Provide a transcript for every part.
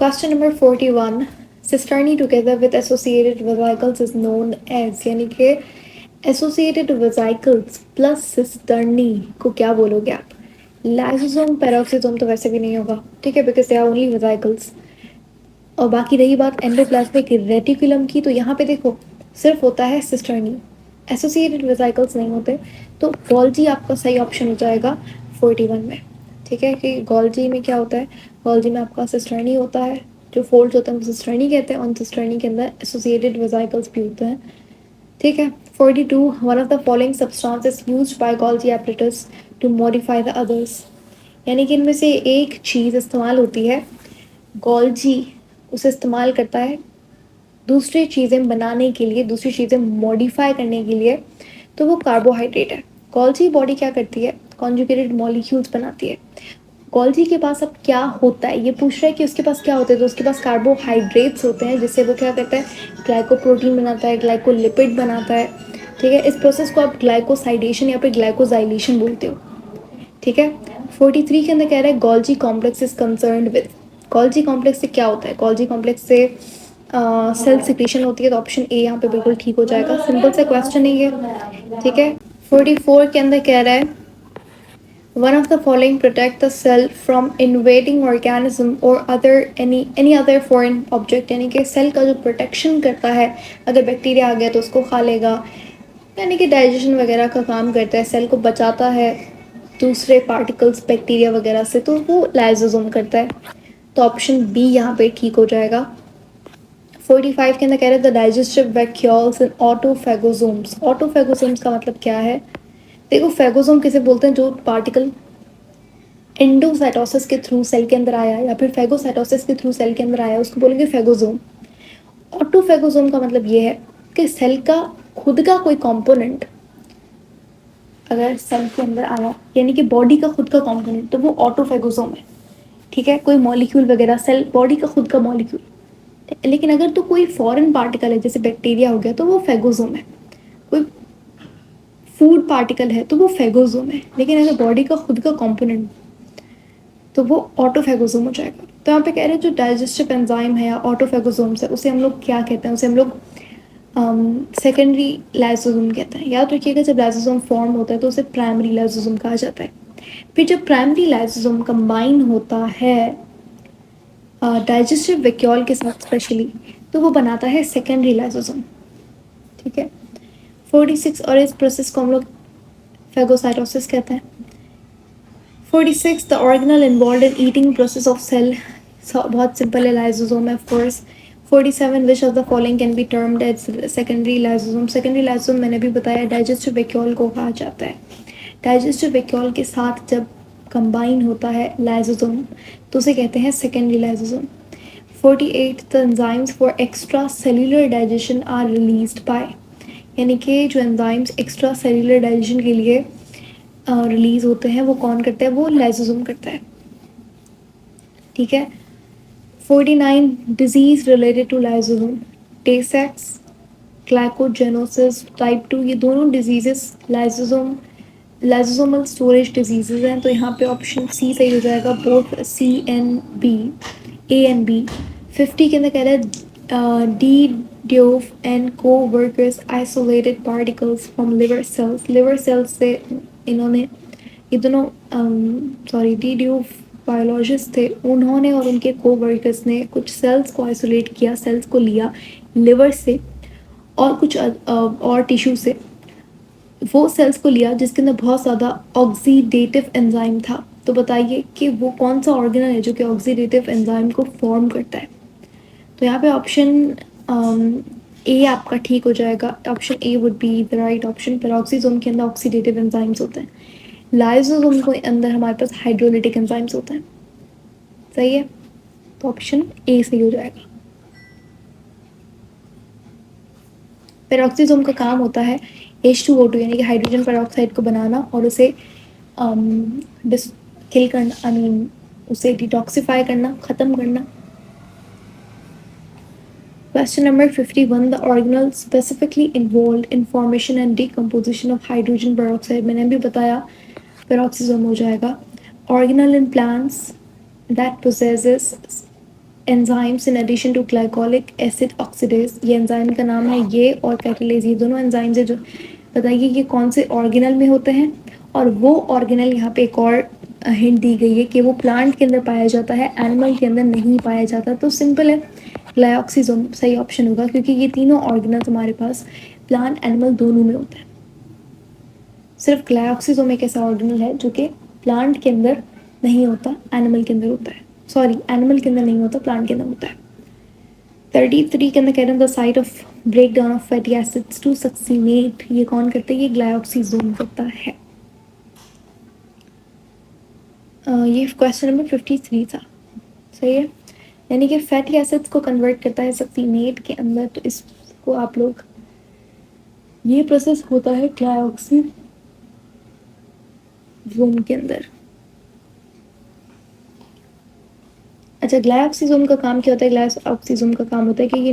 Question number 41, cisternae together with associated vesicles is known as, यानी कि associated vesicles plus cisternae को क्या बोलोगे आप? लाइसोसोम पैरोक्सिसोम तो वैसे भी नहीं होगा, ठीक है, because they are only vesicles. और बाकी रही बात एंडोप्लाज्मिक रेटिकुलम की, तो यहाँ पे देखो सिर्फ होता है सिस्टर्नी, एसोसिएटेड वेसिकल्स नहीं होते। तो गोल्जी आपका सही ऑप्शन हो जाएगा 41 में। ठीक है, कि गोल्जी में क्या होता है? गोल्जी में आपका सिस्टर्नी होता है, जो फोल्ड्स होते हैं वो सिस्टर्नी कहते हैं, और सिस्टर्नी के अंदर एसोसिएटेड वेसिकल्स भी होते हैं। ठीक है। 42, one of the following substances used by Golgi apparatus to modify the others, यानी कि इनमें से एक चीज़ इस्तेमाल होती है, गोल्जी उसे इस्तेमाल करता है दूसरी चीज़ें बनाने के लिए, दूसरी चीज़ें मॉडिफाई करने के लिए, तो वो कार्बोहाइड्रेट है। गोल्जी बॉडी क्या करती है? कॉन्जुगेटेड मॉलिक्यूल्स बनाती है। गोल्जी के पास अब क्या होता है, ये पूछ रहा है कि उसके पास क्या होते हैं, तो उसके पास कार्बोहाइड्रेट्स होते हैं, जिससे वो क्या करता है? ग्लाइकोप्रोटीन बनाता है, ग्लाइकोलिपिड बनाता है। ठीक है, इस प्रोसेस को आप ग्लाइकोसाइडेशन या फिर ग्लाइकोजाइलेशन बोलते हो। ठीक है। 43 के अंदर कह रहा है Golgi complex is concerned with, Golgi complex से क्या होता है? गोल्जी कॉम्प्लेक्स से सेल सिक्रीशन होती है, तो ऑप्शन ए यहाँ पे बिल्कुल ठीक हो जाएगा, सिंपल सा क्वेश्चन ही है। ठीक है। 44 के अंदर कह रहा है one of the following protect the cell from invading organism और other any other foreign object, यानी कि सेल का जो प्रोटेक्शन करता है, अगर बैक्टीरिया आ गया तो उसको खा लेगा, यानी कि डाइजेशन वगैरह का काम करता है, सेल को बचाता है दूसरे पार्टिकल्स बैक्टीरिया वगैरह से, तो वो लाइसोसोम करता है। तो ऑप्शन बी यहाँ पे ठीक हो जाएगा। 45 के अंदर कह रहे हैं द डाइजेस्टिव वैक्यूल्स एंड ऑटोफेगोसोम्स, ऑटोफेगोसोम्स का मतलब क्या है? देखो फेगोसोम किसे बोलते हैं? जो पार्टिकल एंडोसाइटोसिस के थ्रू सेल के अंदर आया या फिर फेगोसाइटोसिस के थ्रू सेल के अंदर आया, उसको बोलेंगे फेगोसोम। ऑटोफेगोसोम का मतलब ये है कि सेल का खुद का कोई कंपोनेंट अगर सेल के अंदर आया, यानी कि बॉडी का खुद का कंपोनेंट, तो वो ऑटोफेगोसोम है। ठीक है, कोई मॉलिक्यूल वगैरह, सेल बॉडी का खुद का मॉलिक्यूल। लेकिन अगर तो कोई फॉरेन पार्टिकल है, जैसे बैक्टीरिया हो गया, तो वो फेगोसोम है। कोई फूड पार्टिकल है तो वो फेगोसोम है। लेकिन अगर बॉडी का खुद का कंपोनेंट, तो वो ऑटोफेगोसोम हो जाएगा। तो यहाँ पे कह रहे हैं जो डाइजेस्टिव एंजाइम है या ऑटोफेगोसोम्स है, उसे हम लोग क्या कहते हैं? उसे हम लोग सेकेंडरी लाइसोसोम कहते हैं। याद रखिएगा, जब लाइसोसोम फॉर्म होता है तो उसे प्राइमरी लाइसोसोम कहा जाता है। फिर जब प्राइमरी लाइसोसोम कंबाइन होता है डाइजेस्टिव वैक्यूल के साथ स्पेशली, तो वो बनाता है सेकेंडरी लाइसोसोम। ठीक है। 46, और इस प्रोसेस को हम लोग फेगोसाइटोसिस कहते हैं। 46, the organelle involve in eating process of cell, बहुत सिंपल है, लाइसोसोम है of course. 47, which of the following can be termed as secondary lysosome, secondary lysosome मैंने भी बताया डाइजेस्टिव वैक्यूल को कहा जाता है। डाइजेस्टिव वैक्यूल के साथ जब कंबाइन होता है लाइसोसोम, तो उसे कहते हैं secondary lysosome. 48, the enzymes for extra cellular digestion are released by, यानी कि जो एंजाइम्स एक्स्ट्रा सेल्यूलर डाइजेशन के लिए रिलीज होते हैं, वो कौन करता है? वो लाइसोसोम करता है। ठीक है। 49, डिजीज रिलेटेड टू लाइसोसोम, टे सेक्स, ग्लाइकोजेनोसिस टाइप 2, ये दोनों डिजीजेस लाइसोसोमल स्टोरेज डिजीजेज हैं। तो यहाँ पे ऑप्शन सी सही हो जाएगा, both C and B, A and B. 50 के अंदर कह रहा है de Duve and coworkers isolated particles from liver cells, liver cells से इन्होंने, ये दोनों सॉरी डी ड्यूफ बायोलॉजिस्ट थे, उन्होंने और उनके को वर्कर्स ने कुछ सेल्स को आइसोलेट किया, सेल्स को लिया लिवर से और कुछ और टिश्यू से, वो सेल्स को लिया जिसके अंदर बहुत ज़्यादा ऑक्सीडेटिव एंजाइम था। तो बताइए कि वो कौन सा ऑर्गेनल है जो कि ऑक्सीडेटिव एंजाइम को फॉर्म करता है? तो यहाँ पे ऑप्शन ए आपका ठीक हो जाएगा, option A would be the right option. Peroxisome के अंदर ऑक्सीडेटिव एंजाइम्स होते हैं, लाइसोसोम के अंदर हमारे पास हाइड्रोलिटिक एंजाइम्स होते हैं। सही है, तो ऑप्शन ए सही हो जाएगा। पेरोक्सीसोम का काम होता है H2O2 यानी कि हाइड्रोजन पेरोक्साइड को बनाना और उसे किल करना, आई मीन उसे डिटॉक्सिफाई करना, ख़त्म करना। Question number 51, the organelle specifically involve in formation and decomposition of hydrogen peroxide, मैंने भी बताया पेरोक्सीसोम हो जाएगा। Organelle in plants that possesses enzymes in addition to glycolic acid oxidase, ये एंजाइम का नाम है ये, और कैटालेज, ये दोनों एंजाइम्स है। जो बताइए ये कौन से ऑर्गेनल में होते हैं, और वो ऑर्गेनल यहाँ पे एक और हिंट दी गई है कि वो प्लांट के अंदर पाया जाता है, एनिमल के अंदर नहीं पाया जाता। तो सिंपल है, ग्लाइऑक्सीजोम सही ऑप्शन होगा, क्योंकि ये तीनों ऑर्गेनल्स हमारे पास प्लांट एनिमल दोनों में होते हैं। सिर्फ ग्लाइऑक्सीजोम एक ऐसा ऑर्गेनल है जो कि प्लांट के अंदर नहीं होता, एनिमल के अंदर होता है। सॉरी, एनिमल के अंदर नहीं होता, प्लांट के अंदर होता है। 33 के अंदर कह रहे हैं the site of break down of fatty acids to succinate, ये कौन करता है, ये ग्लाइऑक्सीजोम करता है। ये क्वेश्चन नंबर 53 था, सही है। यानी कि फैटी एसिड्स को कन्वर्ट करता है सक्सीनेट के अंदर, तो इसको आप लोग, ये प्रोसेस होता है ग्लाइऑक्सीजोम के अंदर। अच्छा, ग्लाइऑक्सीजोम का काम क्या होता है, ग्लाइऑक्सीजोम का काम होता है कि ये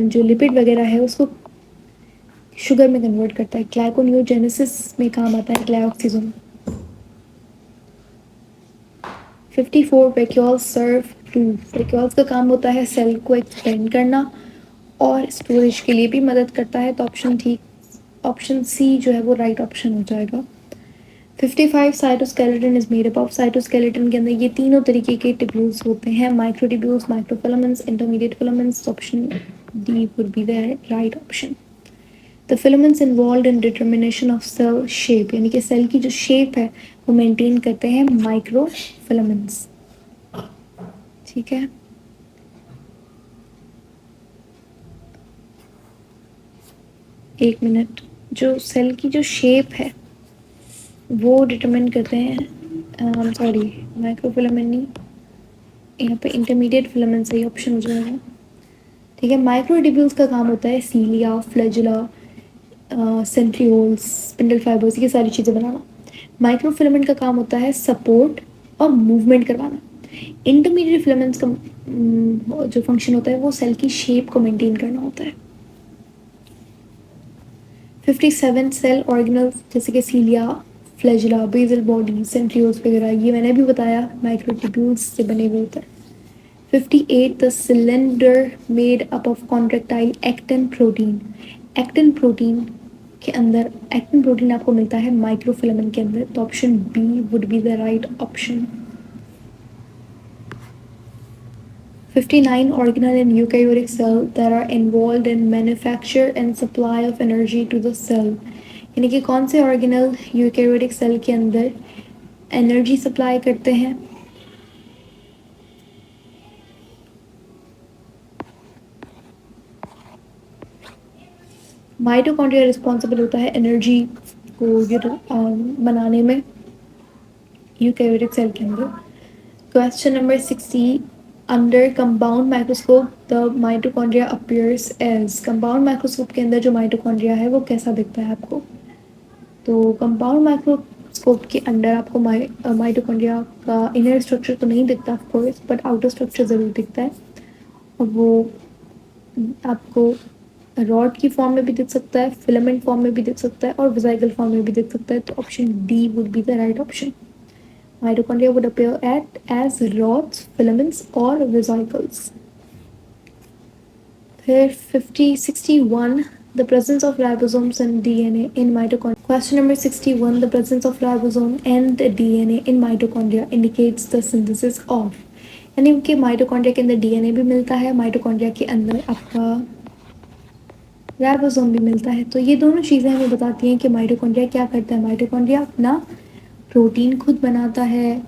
जो लिपिड वगैरह है उसको शुगर में कन्वर्ट करता है, ग्लाइकोनियोजेनेसिस में काम आता है ग्लाइऑक्सीजोम। 54 वैक्यूल्स सर्व टू, वैक्यूल्स का काम होता है सेल को एक्सपेंड करना और स्टोरेज के लिए भी मदद करता है, तो ऑप्शन ठीक, ऑप्शन सी जो है वो राइट ऑप्शन हो जाएगा। 55 cytoskeleton is made up of, cytoskeleton के अंदर ये तीनों तरीके के टिब्यूल्स होते हैं, microtubules, microfilaments, intermediate filaments, option D would be the right option. The filaments involve in determination of cell shape, यानी कि सेल की जो शेप है वो मेंटेन करते हैं माइक्रो फिलामेंट्स, ठीक है। एक मिनट, जो सेल की जो शेप है वो डिटरमिन करते हैं, सॉरी माइक्रोफिलामेंट नहीं, यहाँ पे इंटरमीडिएट फिलामेंट सही ऑप्शन हो जाएगा, ठीक है। माइक्रोट्यूब्यूल्स का काम होता है सीलिया, फ्लैजुला, सेंट्रियोल्स, स्पिंडल फाइबर्स, ये सारी चीज़ें बनाना। माइक्रोफिलामेंट का काम होता है सपोर्ट और मूवमेंट करवाना। इंटरमीडिएट फिलामेंट्स का जो फंक्शन होता है वो सेल की शेप को मेंटेन करना होता है। 57 सेल ऑर्गेनल्स जैसे कि सीलिया, फ्लैजुला, बेसल बॉडी, सेंट्रियोल्स वगैरह, ये मैंने भी बताया माइक्रोट्यूब्यूल्स से बने हुए होते हैं। 58 the cylinder made up of contractile actin protein, actin protein के अंदर, एक्टिन प्रोटीन आपको मिलता है माइक्रोफिलामेंट के अंदर, तो option B would be the right option. 59 organelle in eukaryotic cell that are involved in manufacture and supply of energy to the cell, यानी कि कौन से ऑर्गेनल यूकैरियोटिक सेल के अंदर एनर्जी सप्लाई करते हैं, माइटोकॉन्ड्रिया रिस्पॉन्सिबल होता है एनर्जी को बनाने में यूकैरियोटिक सेल के अंदर। Question number 60, under compound microscope the mitochondria appears as, compound microscope के अंदर जो माइटोकॉन्ड्रिया है वो कैसा दिखता है आपको, तो कंपाउंड माइक्रोस्कोप के अंदर आपको माइटोकॉन्ड्रिया का इनर स्ट्रक्चर तो नहीं दिखता of course, but outer structure ज़रूर दिखता है, और वो आपको रॉड की फॉर्म में भी दिख सकता है, फिलामेंट फॉर्म में भी दिख सकता है, और वेसिकल फॉर्म में भी दिख सकता है, तो option D would be the right option. Mitochondria would appear as rods, filaments or vesicles. फिर 61 the presence of ribosomes and DNA in mitochondria. Question number 61, the presence of ribosome and DNA in mitochondria indicates the synthesis of, यानी कि mitochondria के अंदर DNA भी मिलता है, mitochondria के अंदर आपका राइबोसोम भी मिलता है, तो ये दोनों चीज़ें हमें बताती हैं कि माइटोकॉन्ड्रिया क्या करता है। माइटोकॉन्ड्रिया अपना प्रोटीन खुद बनाता है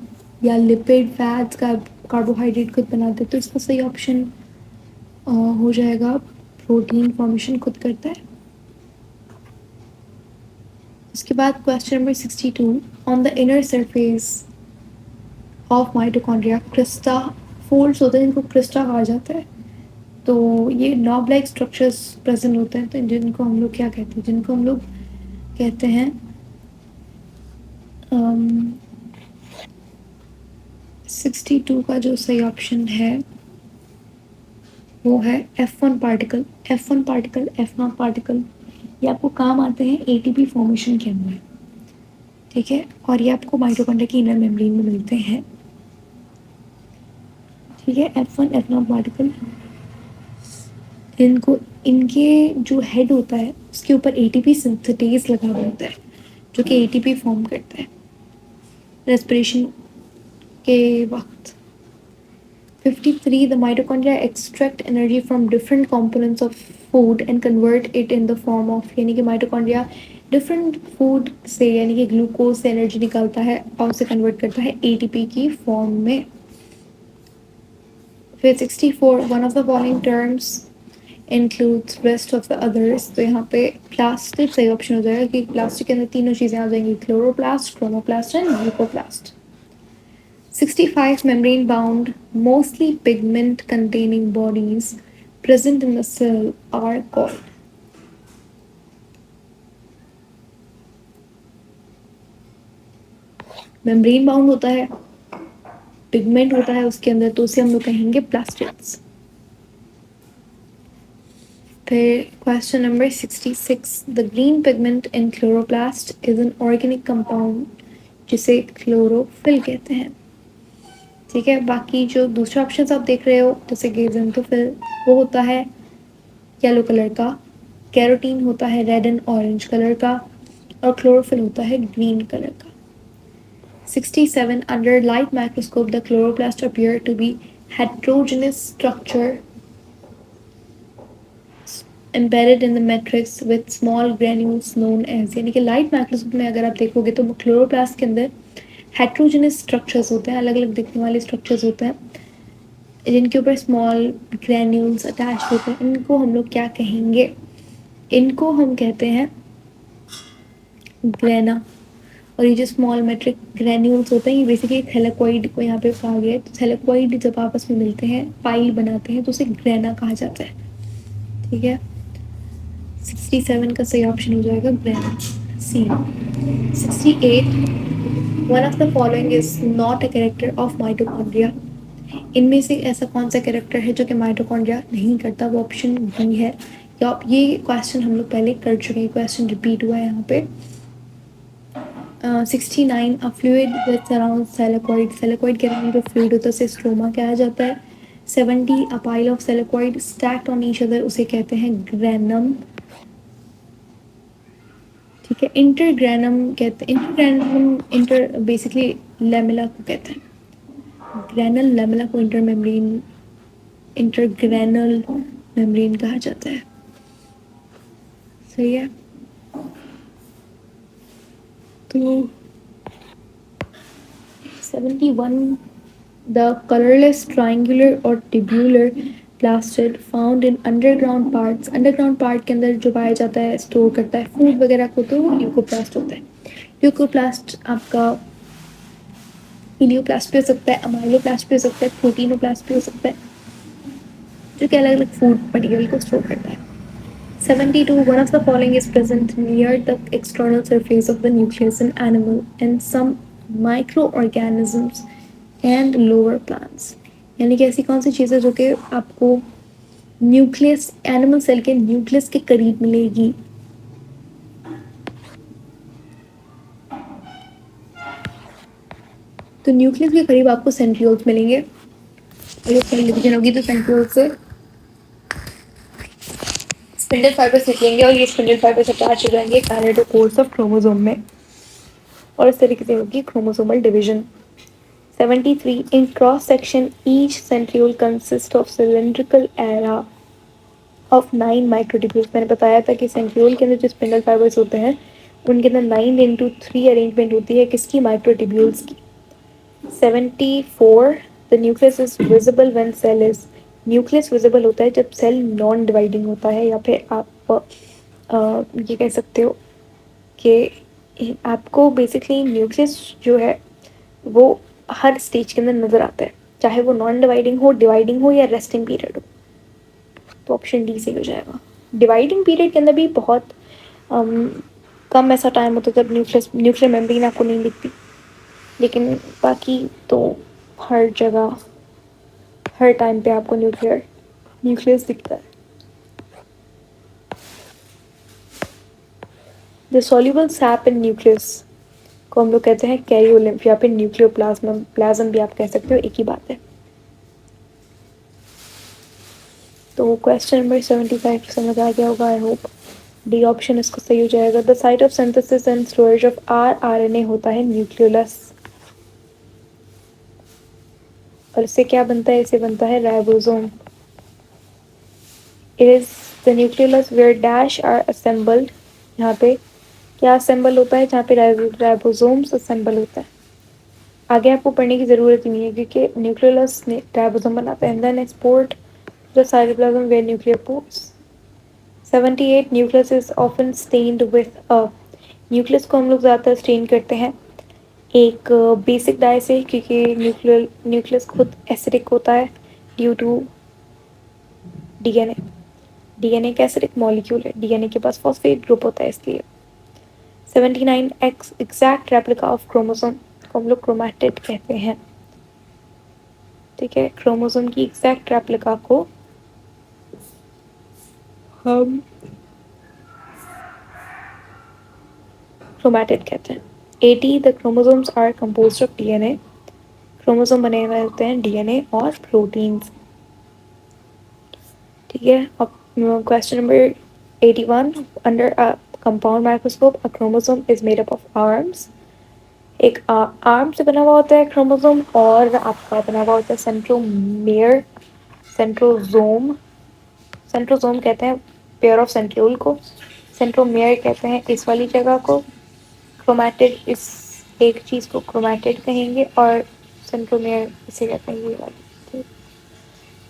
या लिपिड, फैट्स का कार्बोहाइड्रेट खुद बनाते हैं, तो इसका सही ऑप्शन हो जाएगा प्रोटीन फॉर्मेशन खुद करता है। उसके बाद question number 62, on the inner surface of mitochondria Crysta folds होते हैं, जिनको क्रिस्टा कहा जाता है, तो ये नॉब लाइक स्ट्रक्चर्स प्रेजेंट होते हैं, तो जिनको हम लोग क्या कहते हैं, जिनको हम लोग कहते हैं 62 का जो सही ऑप्शन है वो है F1 particle, F1 particle, F0 particle, ये आपको काम आते हैं एटीपी फॉर्मेशन के अंदर, ठीक है, और ये आपको माइटोकॉन्ड्रिया की इनर मेम्ब्रेन में मिलते हैं, ठीक है, F1 F0 पार्टिकल, इनको इनके जो हेड होता है उसके ऊपर एटीपी सिंथेटेज लगा हुआ होता है जो कि एटीपी फॉर्म करता है रेस्पिरेशन के वक्त। 53, the mitochondria extract energy from different components of food and convert it in the form of, यानी कि mitochondria different food से यानी कि ग्लूकोज से एनर्जी निकालता है और उसे कन्वर्ट करता है एटीपी की फॉर्म में। फिर 64, one of the following terms includes rest of the others, तो यहाँ पे प्लास्टिक सही ऑप्शन हो जाएगा कि प्लास्टिक के अंदर तीनों चीज़ें आ जाएंगी, chloroplast, chromoplast and leucoplast. 65, membrane bound, mostly pigment containing bodies present in the cell are called। Membrane bound होता है, पिगमेंट होता है उसके अंदर, तो उसे हम लोग कहेंगे प्लास्टिड्स। फिर question number 66, the green pigment in chloroplast is an organic compound जिसे क्लोरोफिल कहते हैं। ठीक है, बाकी जो दूसरे ऑप्शन आप देख रहे हो जैसे गेजेंटोफिल, वो होता है येलो कलर का, कैरोटीन होता है रेड एंड ऑरेंज कलर का, और क्लोरोफिल होता है ग्रीन कलर का। 67, under light microscope the chloroplast appear to be heterogeneous structure embedded in the matrix with small granules known as, यानी कि लाइट माइक्रोस्कोप में अगर आप देखोगे तो क्लोरोप्लास्ट के अंदर हेट्रोजेनस स्ट्रक्चर्स होते हैं, अलग अलग दिखने वाले स्ट्रक्चर्स होते हैं जिनके ऊपर स्मॉल ग्रैन्यूल्स अटैच होते हैं। इनको हम लोग क्या कहेंगे? इनको हम कहते हैं ग्रेना। और ये जो स्मॉल मेट्रिक ग्रैन्यूल्स होते हैं ये बेसिकली थैलेकॉइड को यहाँ पे कहा गया है। तो थैलेकॉइड जब आपस में मिलते हैं पाइल बनाते हैं तो उसे ग्रेना कहा जाता है। ठीक है, 67 का सही ऑप्शन हो जाएगा grana, C. 68, one of the following is not a character of mitochondria. इनमें से ऐसा कौन सा कैरेक्टर है जो कि माइटोकॉन्ड्रिया नहीं करता? वो ऑप्शन बी है। या ये क्वेश्चन हम लोग पहले कर चुके हैं, क्वेश्चन रिपीट हुआ है यहाँ पे। 69, अ fluid that surrounds thylakoid, thylakoid के अराउंड जो फ्लूइड होता है उसे स्ट्रोमा कहा जाता है। 70, a pile of thylakoid stacked on each other, उसे कहते हैं ग्रैनम। ठीक है, इंटरग्रैनम कहते हैं, इंटरग्रैनम इंटर बेसिकली लेमिला को कहते हैं, ग्रैनल लेमिला को इंटरग्रैनल मेम्ब्रेन कहा जाता है। सही है, तो 71, द कलरलेस ट्राइंगुलर और tubular plastid found in underground parts, underground part के अंदर जो पाया जाता है स्टोर करता है फूड वगैरह को, तो वो ल्यूकोप्लास्ट होता है। ल्यूकोप्लास्ट आपका इलियोप्लास्ट भी हो सकता है, अमाइलोप्लास्ट भी हो सकता है, प्रोटीनोप्लास्ट भी हो सकता है, जो कि अलग अलग फूड मटेरियल को स्टोर करता है। 72, one of the following is present near the external surface of the nucleus in animal and some microorganisms and lower plants, यानी कि ऐसी कौन सी चीज़ है जो कि आपको न्यूक्लियस, एनिमल सेल के न्यूक्लियस के करीब मिलेगी? तो न्यूक्लियस के करीब आपको सेंट्रियोल्स मिलेंगे, और ये सेल डिवीजन होगी तो सेंट्रियोल्स से स्पिंडल फाइबर्स निकलेंगे और ये स्पिंडल फाइबर्स अटैच हो जाएंगे कैरियोकोर्स ऑफ क्रोमोसोम में, और इस तरीके से होगी chromosomal division. 73, in cross section each centriole consists of cylindrical area of 9 microtubules। मैंने बताया था कि सेंट्रियोल के अंदर जो स्पिंडल फाइबर्स होते हैं उनके अंदर 9x3 अरेंजमेंट होती है किसकी? माइक्रोट्यूब्यूल्स की। 74, the nucleus is visible when cell is, nucleus visible होता है जब सेल नॉन डिवाइडिंग होता है, या फिर आप ये कह सकते हो कि आपको बेसिकली न्यूक्लियस जो है वो हर स्टेज के अंदर नज़र आता है, चाहे वो नॉन डिवाइडिंग हो या रेस्टिंग पीरियड हो। तो ऑप्शन डी सही हो जाएगा। डिवाइडिंग पीरियड के अंदर भी बहुत कम ऐसा टाइम होता है जब न्यूक्लियर मेम्ब्रेन आपको नहीं दिखती, लेकिन बाकी तो हर जगह हर टाइम पे आपको न्यूक्लियस दिखता है। The soluble SAP in nucleus को हम लोग कहते हैं कैरियोलिम्फ या फिर न्यूक्लियोप्लाज्म, प्लाज्म भी आप कह सकते हो, एक ही बात है। तो क्वेश्चन नंबर 75 समझ आ गया होगा आई होप। डी ऑप्शन इसको सही हो जाएगा। The site of synthesis and storage of RNA होता है न्यूक्लियोलस। और इससे क्या बनता है? इसे बनता है ribosome. It is the nucleolus where dash are assembled. यहाँ पे क्या असेंबल होता है? जहाँ पे राइबोसोम्स असेंबल होता है। आगे आपको पढ़ने की जरूरत ही नहीं है क्योंकि न्यूक्लियोलस ने राइबोसोम बनाता है and then export the cytoplasm where nuclear pores. 78 nucleus is often stained with a. Nucleus को हम लोग ज़्यादातर स्टेन करते हैं एक बेसिक डाई से क्योंकि न्यूक्लियस खुद एसिडिक होता है ड्यू टू डीएनए। डीएनए एक एसिडिक मॉलिक्यूल है, डीएनए के पास फॉस्फेट ग्रुप होता है इसलिए। 79 x exact replica of chromosome को हम लोग क्रोमैटिड कहते हैं। ठीक है, क्रोमोसोम की एग्जैक्ट रेप्लिका को हम क्रोमैटिड कहते हैं। 80 the chromosomes are composed of DNA. Chromosome बने हुए होते हैं डीएनए और प्रोटीन्स। ठीक है, अब question number 81 under a compound microscope a chromosome is made up of arms. एक आर्म से बना हुआ होता है क्रोमोसोम और आपका बना हुआ होता है सेंट्रोमेयर। सेंट्रोजोम, सेंट्रोजोम कहते हैं पेयर ऑफ सेंट्रियोल को। सेंट्रोमेयर कहते हैं इस वाली जगह को। क्रोमैटिड इस एक चीज़ को क्रोमैटिड कहेंगे और सेंट्रोमेयर इसे कहते हैं ये वाली। ठीक,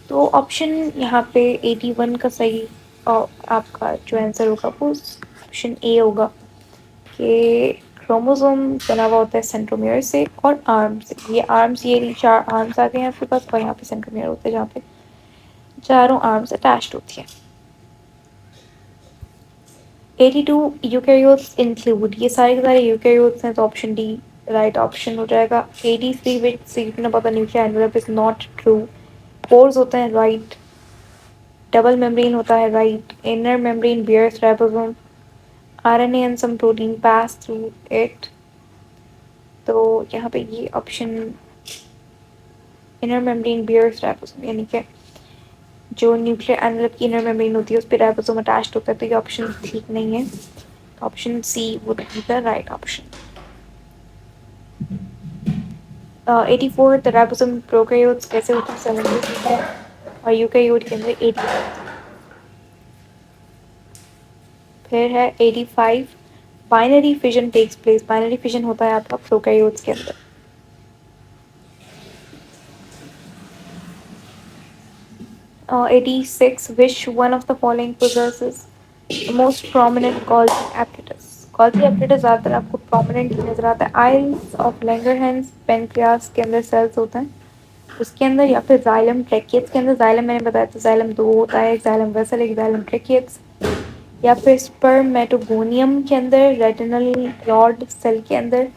तो ऑप्शन यहाँ पे 81 का सही और आपका जो आंसर होगा वो ऑप्शन ए होगा कि क्रोमोसोम बना हुआ होता है सेंट्रोमियर से और आर्म से। ये आर्म्स, ये 4 आर्म्स आ गए हैं आपके पास और यहाँ पे सेंट्रोमियर होते हैं जहाँ पे चारों आर्म्स अटैच्ड होती हैं। 82 यूकैरियोट्स इंक्लूड। ये सारे के सारे यूकैरियोट्स हैं तो ऑप्शन डी राइट ऑप्शन हो जाएगा। 83 which statement about the nuclear envelope is not true. Pores होते हैं राइट। डबल मेम्ब्रेन होता है right. Inner membrane bears ribosome. RNA and some protein pass through it. तो यहाँ पे ये option inner membrane bears ribosome यानी कि जो न्यूक्लियर एनवेलप की इनर मेम्ब्रेन होती है उस पर राइबोसोम अटैच्ड होता है तो ये ऑप्शन ठीक नहीं है। Option C would be the right option. 84 the ribosome prokaryotes कैसे होते हैं? 70 और यूकैरियोट के अंदर 80। फिर है 85 binary fission takes place. Binary fission होता है आपका प्रोकैरियोट्स के अंदर। 86 which one of the following possesses the most prominent Golgi apparatus? Golgi apparatus ज़्यादातर आपको prominent नजर आता है आइल्स ऑफ लैंगरहैंस पेनक्रियास के अंदर सेल्स होते हैं उसके अंदर, या फिर जाइलम ट्रैकियट्स के अंदर। जाइलम मैंने बताया था जाइलम 2 होता है, एक जाइलम वेसल एक जाइलम ट्रैकियट्स। या फिर स्पर्मेटोगोनियम के अंदर रेटिनल रॉड सेल के अंदर।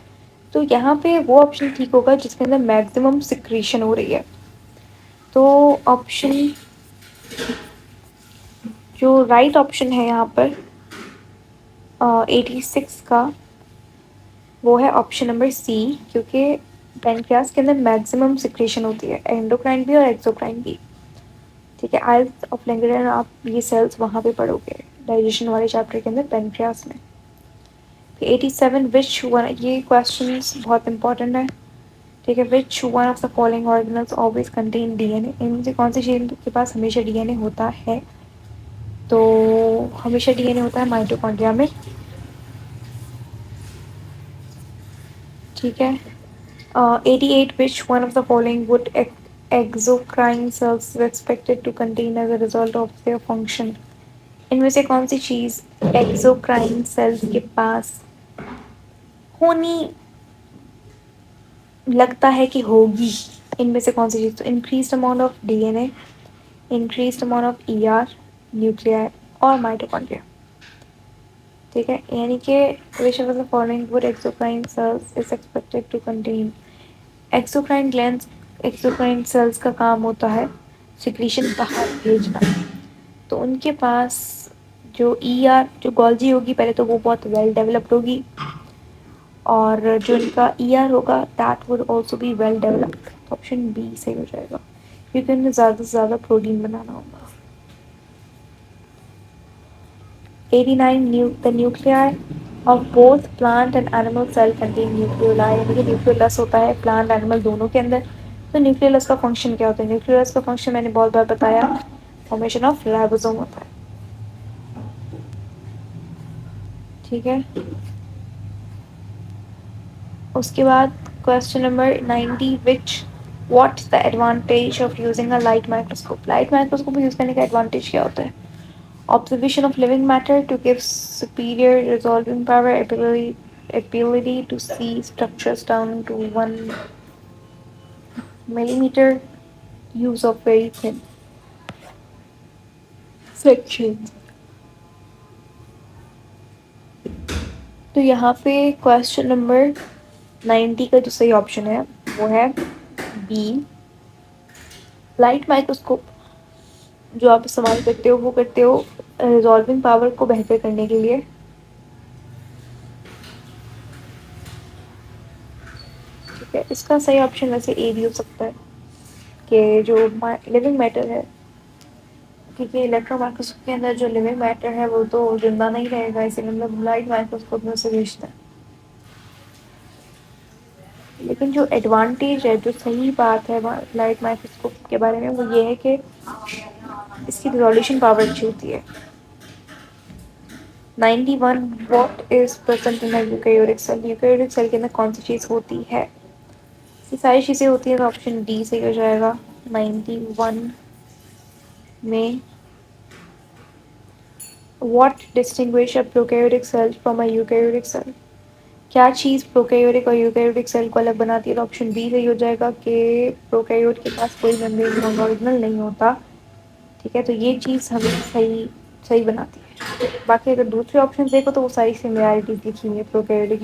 तो यहाँ पे वो ऑप्शन ठीक होगा जिसके अंदर मैक्सिमम सिक्रीशन हो रही है। तो ऑप्शन जो राइट ऑप्शन है यहाँ पर 86 का वो है ऑप्शन नंबर सी क्योंकि पेनक्रियास के अंदर मैक्सिमम सिक्रेशन होती है एंडोक्राइन भी और एक्सोक्राइन भी। ठीक है, आइल्स ऑफ लैंगरहैंस आप ये सेल्स वहाँ पे पढ़ोगे डाइजेशन वाले चैप्टर के अंदर पेनक्रियास में। 87 विच वन, ये क्वेश्चन बहुत इंपॉर्टेंट है। ठीक है, which one of the following organelles always contain DNA. इनमें से कौन सी चीज के पास हमेशा डीएनए होता है? तो हमेशा डीएनए होता है माइटोकॉन्ड्रिया में। ठीक है, 88 which one of the following would exocrine cells is expected to contain as a result of their function? इनमें से कौन सी चीज एक्सोक्राइन सेल्स के पास होनी लगता है कि होगी? इनमें से कौन सी चीज? तो increased amount of DNA, increased amount of ER nuclear और माइटोकॉन्ड्रिया। ठीक है, यानी कि which of the following would exocrine cells is expected to contain. Exocrine glands, exocrine cells का काम होता है सिक्रीशन बाहर भेजना। तो उनके पास जो ईआर जो गोल्जी होगी पहले तो वो बहुत वेल डेवलप्ड होगी और जो इनका ईआर होगा that would also be well developed. Option B सही हो जाएगा क्योंकि उन्हें ज़्यादा से ज़्यादा प्रोटीन बनाना होगा। 89 the nuclei of both plant and animal cell contain nucleoli, यानी कि न्यूक्लियस होता है प्लांट एनिमल दोनों के अंदर। तो न्यूक्लियस का फंक्शन क्या होता है? न्यूक्लियस का फंक्शन मैंने बहुत बार बताया, फॉर्मेशन ऑफ राइबोसोम होता है। ठीक है, उसके बाद question number 90, what's the advantage of using a light microscope? Light microscope use करने का एडवांटेज क्या होता है? Observation of living matter to give superior resolving power, ability to see structures down to 1 millimeter, use of very thin sections। तो यहाँ पे question number 90 का जो सही ऑप्शन है वो है बी। लाइट माइक्रोस्कोप जो आप इस्तेमाल करते हो वो करते हो रिजॉल्विंग पावर को बेहतर करने के लिए। ठीक है, इसका सही ऑप्शन वैसे ए भी हो सकता है कि जो लिविंग मैटर है, क्योंकि इलेक्ट्रॉन माइक्रोस्कोप के अंदर जो लिविंग मैटर है वो तो जिंदा नहीं रहेगा, इसे मतलब लाइट माइक्रोस्कोप में उसे भेजता है। लेकिन जो एडवांटेज है, जो सही बात है लाइट माइक्रोस्कोप के बारे में, वो ये है कि इसकी रिजोल्यूशन पावर अच्छी होती है। 91 what is present in eukaryotic cell? Eukaryotic cell के अंदर कौन सी चीज़ होती है? ये सारी चीज़ें होती हैं, तो ऑप्शन डी सही हो जाएगा। 91 में what distinguish a prokaryotic cell from a eukaryotic cell? क्या चीज़ प्रोकैरियोटिक और यूकैरियोटिक सेल को अलग बनाती है? तो ऑप्शन बी सही हो जाएगा कि प्रोकैरियोट के पास कोई मेम्ब्रेन ऑर्गेनल नहीं होता। ठीक है, तो ये चीज़ हमें सही सही बनाती है। बाकी अगर दूसरे ऑप्शन देखो तो वो सारी सिमिलैरिटीज लिखी हुई है प्रोकैरियोटिक